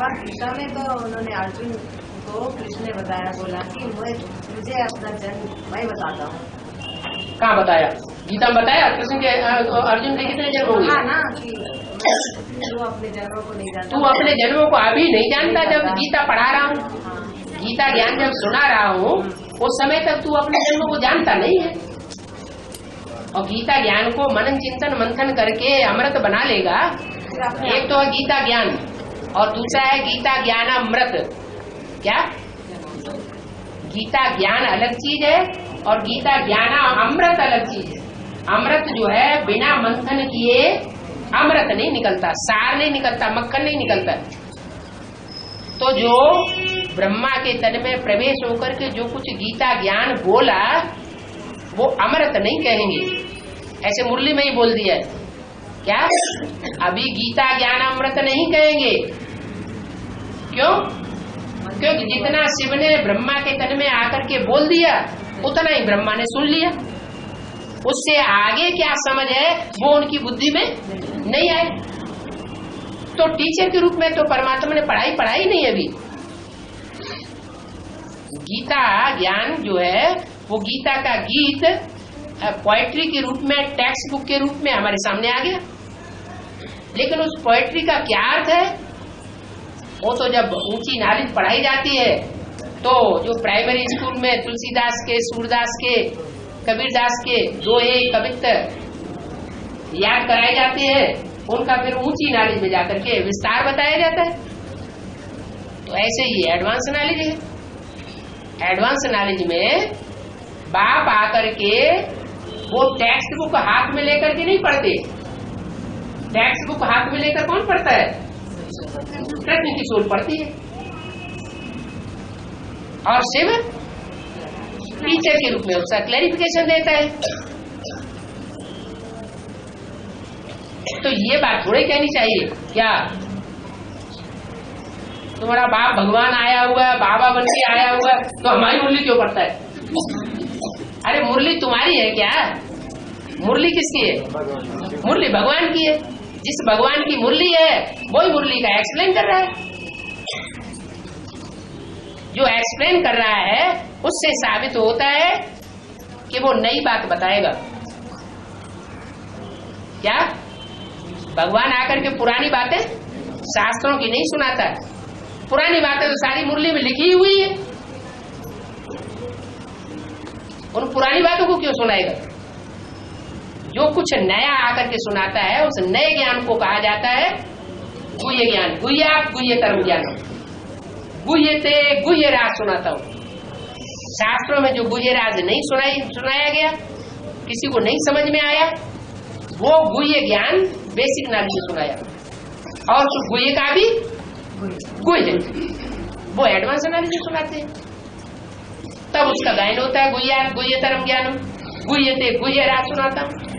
बाबा गीता में तो उन्होंने अर्जुन को कृष्ण ने बताया, बोला कि मुझे अपना जन्म मैं बताता हूँ। कहाँ बताया? गीता में बताया कृष्ण के अर्जुन के कितने जन्म होंगे? हाँ ना, कि तू अपने जन्मों को नहीं जानता। तू अपने जन्मों को अभी नहीं जानता। जब गीता पढ़ा रहा हूँ, गीता ज्ञान जब सुना रहा हूँ, उस समय तक तू अपने जन्मों को जानता नहीं है। और गीता ज्ञान को मनन चिंतन मंथन करके अमृत बना लेगा। एक तो है गीता ज्ञान और दूसरा है गीता ज्ञान अमृत। क्या? गीता ज्ञान अलग चीज है और गीता ज्ञान अमृत अलग चीज है। अमृत जो है बिना मंथन किए अमृत नहीं निकलता, सार नहीं निकलता, मक्खन नहीं निकलता। तो जो ब्रह्मा के तन में प्रवेश होकर के जो कुछ गीता ज्ञान बोला वो अमृत नहीं कहेंगे, ऐसे मुरली में ही बोल दिया है। क्या? अभी गीता ज्ञान अमृत नहीं कहेंगे। क्यों? क्योंकि जितना शिव ने ब्रह्मा के तन में आकर के बोल दिया उतना ही ब्रह्मा ने सुन लिया। उससे आगे क्या समझ है वो उनकी बुद्धि में नहीं आए। तो टीचर के रूप में तो परमात्मा ने पढ़ाई नहीं अभी। गीता ज्ञान जो है वो गीता का गीत पोएट्री के रूप में, टेक्स्ट बुक के रूप में हमारे सामने आ गया। लेकिन उस पोएट्री का क्या अर्थ है वो तो जब ऊंची नॉलेज पढ़ाई जाती है तो जो प्राइमरी स्कूल में तुलसीदास के, सूरदास के, कबीरदास के दोहे कवित्त याद कराए जाते हैं, उनका फिर ऊंची नॉलेज में जाकर के विस्तार बताया जाता है। तो ऐसे ही एडवांस नॉलेज है। एडवांस नॉलेज में बाप आकर के वो टेक्स्ट बुक हाथ में लेकर के नहीं पढ़ते। टेक्स्ट बुक हाथ में लेकर कौन पढ़ता है? कृष्ण की सोल पढ़ती है। और शिव टीचर के रूप में उसका क्लैरिफिकेशन देता है। तो ये बात थोड़ी कहनी चाहिए क्या तुम्हारा बाप भगवान आया हुआ है, बाबा बन के आया हुआ है, तो हमारी मुरली क्यों पड़ता है? अरे मुरली तुम्हारी है क्या? मुरली किसकी है? मुरली भगवान की है। जिस भगवान की मुरली है वही मुरली का एक्सप्लेन कर रहा है। जो एक्सप्लेन कर रहा है उससे साबित होता है कि वो नई बात बताएगा। क्या? भगवान आकर के पुरानी बातें शास्त्रों की नहीं सुनाता है। पुरानी बातें तो सारी मुरली में लिखी हुई है, उन पुरानी बातों को क्यों सुनाएगा? जो कुछ नया आकर के सुनाता है उस नए ज्ञान को कहा जाता है गुह्य ज्ञान। गुह्यात् गुह्यतरम ज्ञानम्। गुह्यते गुह्य राज सुनाता हूँ। शास्त्रों में जो गुह्य राज नहीं सुनाया गया, किसी को नहीं समझ में आया, वो गुह्य ज्ञान बेसिक नॉलेज में सुनाया। और उस गुह्य का भी गुह्य वो एडवांस नॉलेज में सुनाते हैं। तब उसका गायन होता है गुह्यात् गुह्यतरम ज्ञानम्। गुह्यते गुह्य राज सुनाता हूँ।